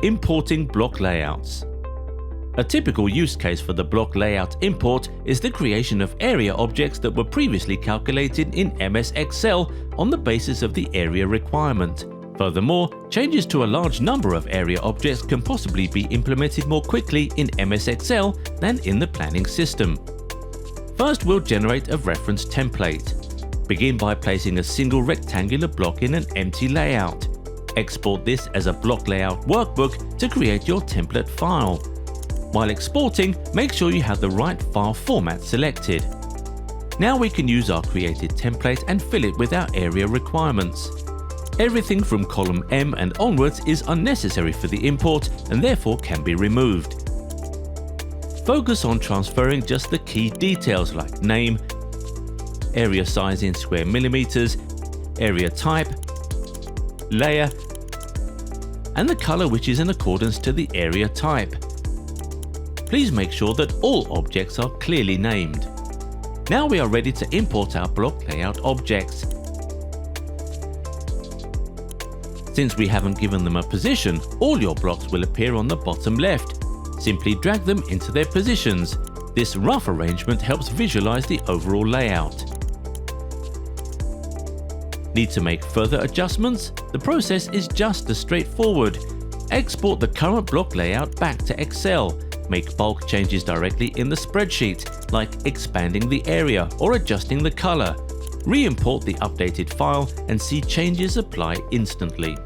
Importing block layouts. A typical use case for the block layout import is the creation of area objects that were previously calculated in MS Excel on the basis of the area requirement. Furthermore, changes to a large number of area objects can possibly be implemented more quickly in MS Excel than in the planning system. First, we'll generate a reference template. Begin by placing a single rectangular block in an empty layout. Export this as a block layout workbook to create your template file. While exporting, make sure you have the right file format selected. Now we can use our created template and fill it with our area requirements. Everything from column M and onwards is unnecessary for the import and therefore can be removed. Focus on transferring just the key details like name, area size in square millimeters, area type, layer, and the color which is in accordance to the area type. Please make sure that all objects are clearly named. Now we are ready to import our block layout objects. Since we haven't given them a position, all your blocks will appear on the bottom left. Simply drag them into their positions. This rough arrangement helps visualize the overall layout. Need to make further adjustments? The process is just as straightforward. Export the current block layout back to Excel. Make bulk changes directly in the spreadsheet, like expanding the area or adjusting the color. Re-import the updated file and see changes apply instantly.